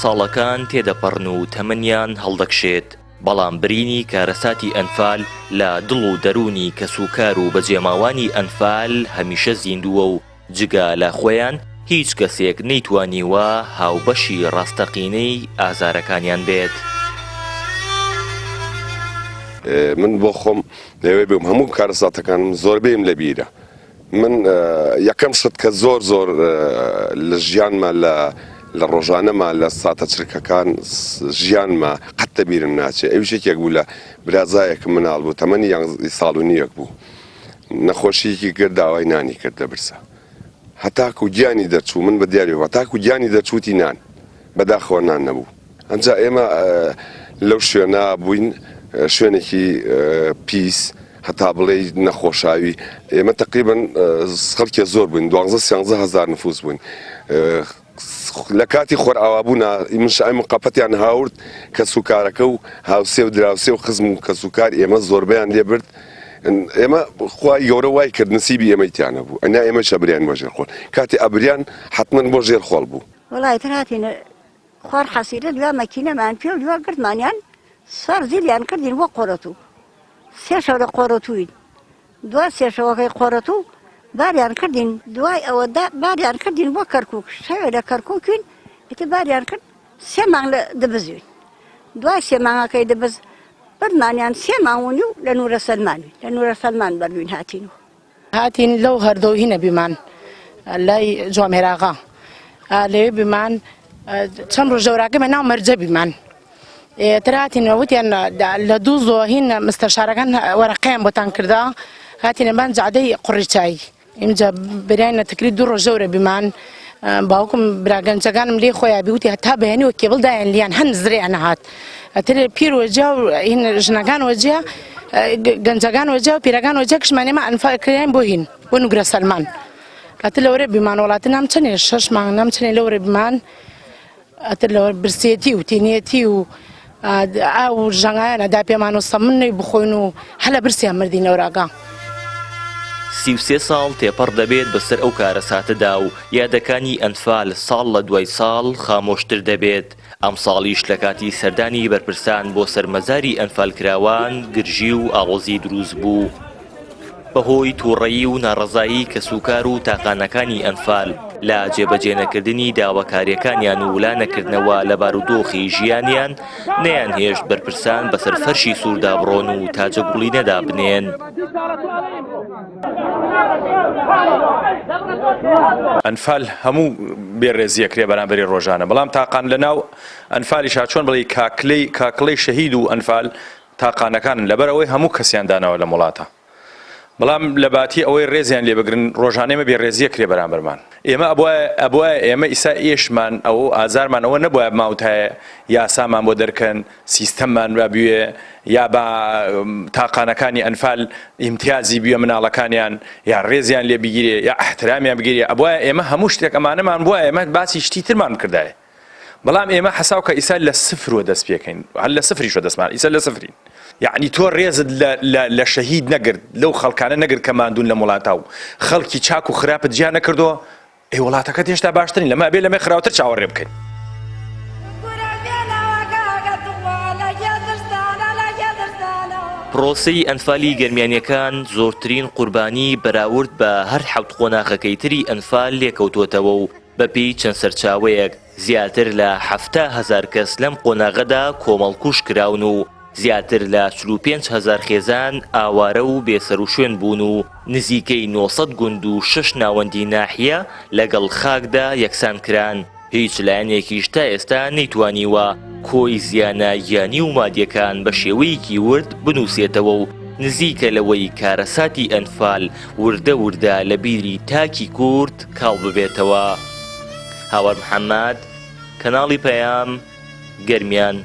ساڵەکان تێدەپەڕن و تەمەنیان هەڵدەکشێت، بەڵام برینی کارەساتی ئەنفال لە دڵ و دەرونی کەسوکار و بەجێماوانی ئەنفال هەمیشە زیندووە و جگا لە خۆیان هیچ کەسێک نەیتوانیوە هاوبەشی ڕاستەقینەی ئازارەکانیان بێت. من بۆ خۆم لەوێ بێم هەموو کارەساتەکانم زۆربەیم لە بیرە. من یەکەم شت کە زۆر لە ژیانمە لە ڕۆژانەمە لە ساتە چرکەکان ژیانمە قەت لەبیرم ناچێت. ئەو شتێک بوو لە برازایەکم مناڵ بوو تەمەنی 11 ساڵ و نیەک بوو، نەخۆشیەکی کرد داوای نانی کرد لە برسا، هەتاکو گیانی دەرچوو من بە دیاریەوە هەتاکو گیانی دەرچووتی نان بەداخەوە نان نەبوو. ئەنجا ئێمە لەو شوێنە بووین شوێنێکی پیس هەتا بڵێ نەخۆشاوی. ئێمە تقریبن خەڵکێ زۆر بووین 12-13 هەزار نفوس بووین. لە کاتی خۆرئاوابوونا منشای مقاپەتیان هاورد کە سوکارەکە و هاوسێ و دراوسێ و خزم و کە سوکار ئێمە زۆربەیان لێ برد. ئێمە خوای گەورە وای کرد نسیبی ئێمەی تیانە بوو، ئەنا ئێمە شەبریان بۆ ژێر خۆڵ کاتی ئەبریان حتمما بۆ ژێر خۆڵ بوو. وڵای تر هاتینە خوار حەسیرە دوای مەکینەمان پێ و دوای گرتمانیان سەر زیلیان کردین بۆ قۆرەتوو. سێ شەو لە قۆرەتووین، دوای سێ شەوەکەی قۆرەتوو باریان کردین، دوای ئەوەدا باریان کردین بۆ کەرکووک، شەوێ لە کەرکووکین ئیتر باریان کرد 3 مانگ لە دەبزوین. دوای 3 مانگەکەی دەبز بردمانیان 3 مانگونی و لە نورە سەلمانوین، لە نورە سەلمان بەردوین هاتین لەو هەردەو هینە بیمان لای جوامێراغا لەوێ بیمان چەند ڕۆژەوراکەمە ناو مەرجە بیمان تر هاتینەوە وتیان لە 2 زۆ هین مستەشارەکان وەرەقەیان بۆتان کردا هاتینە مان جادەی قوڕیچایی ئینجا بریانە تکری 2 ڕۆژەورە بیمان باوکم براگەنجەکانم لێ خۆیان بیوتی هەتا بەیانیوە کێبڵدایان لیان هەن زرێیان هات ئەتر پیر وەجیا و ژنەکان وەجیا گەنجەکان وەجیا و پیرەکان وەجیا کشمانێمە ئەنفالکردیان بۆ هین بۆ نوگرە سەلمان ئەتر لەوەرە بیمان وڵاتە نام چەندێ 6 مانگ نام چەندێ لەوەرە بیمان ئەتر لەوەرە برسێتی و تینێتی و ئاو ژەنگایانە دا پێمان و سەمنەی بخۆین و هەلە برسیان مردین لەوراگا. 33 ساڵ تێپەڕ دەبێت بەسەر ئەو کارەساتەدا و یادەکانی ئەنفال ساڵ لە دوای ساڵ خامۆشتر دەبێت. ئەم ساڵیش لە کاتی سەردانی بەرپرسان بۆ سەرمەزاری ئەنفالکراوان گرژی و ئاڵۆزی دروست بوو. بەهۆی تووڕەیی و ناڕەزایی کە سوکار و تاقانەکانی ئەنفال لە جێبەجێنەکردنی داواکاریەکانیان و لا نەکردنەوە لە بارودۆخی ژیانیان نەیان هێشت بەرپرسان بەسەر فەرشی سووردا بڕۆن و تاجە گوڵی نەدا بنێن. ئەنفال هەموو بێڕێزیەکرێ بەرامبەری ڕۆژانە، بەڵام تاقان لەناو ئەنفالیشا چۆن بڵێ کاکڵەی شەهید و ئەنفال تاقانەکانن لەبەرەوەی هەموو کەسیان داناوە لە وڵاتە، بەڵام لە باتی ئەوەی ڕێزیان لێ بگرن ڕۆژانەیمە بێڕێزیەکرێ بەرامبەرمان. ئێمە ئەبووە ئێمە ئیسا ئێشمان ئەو ئازارمان ئەوە نەبووە ماوتایە یاسامان بۆ دەرکەن سیستەممان وابووێ یا بە تاقانەکانی ئەنفال ئیمتیازی بووە مناڵەکانیان یا ڕێزیان لێ بگیرێ یا ئەحترامیان بگیرێ. ئەبووە ئێمە هەموو شتێک ئەمانەمان بووە ئێمە باسی شتی ترمان کردایە، بەڵام ئێمە حەساوکە ئیسا لە سفرەوە دەست پێکەین، هەر لە سفریشە دەستمان ئیسا لە سفرین. یعنی تۆ ڕێزت لە شەهید نەگرت لەو خەڵکانە نەگرت کە ماندوون لە وڵاتە و خەڵکی چاک و خراپت جیان نەکردەوە، ئەی وڵاتەکەت هێشتا باشترین لەمە بێ لەمە خراوەتر چاوەڕێ بکەین. پرۆسەی ئەنفالی گەرمیانیەکان زۆرترین قوربانی بەراورد بە هەر حەوت قۆناغەکەی تری ئەنفال لێکەوتوتەوە و بەپێی چەند سەرچاوەیەک زیاتر لە 7,000 کەس لەم قۆناغەدا کۆمەڵکوش کراون و زیاتر لە 45,000 خێزان ئاوارە و بێسەر و شوێن بوون و نزیکەی 900 گوند و 6 ناوەندی ناحیە لەگەڵ خاکدا یەکسان کران. هیچ لایەنێکیش تا ئێستا نەیتوانیوە کۆی زیانە یانی و مادیەکان بە شێوەیەکی ورد بنووسێتەوە و نزیکە لەوەی کارەساتی ئەنفال وردە وردە لە بیری تاکی کورد کاڵ ببێتەوە. هاوار محەممەد، کەناڵی پەیام، گەرمیان.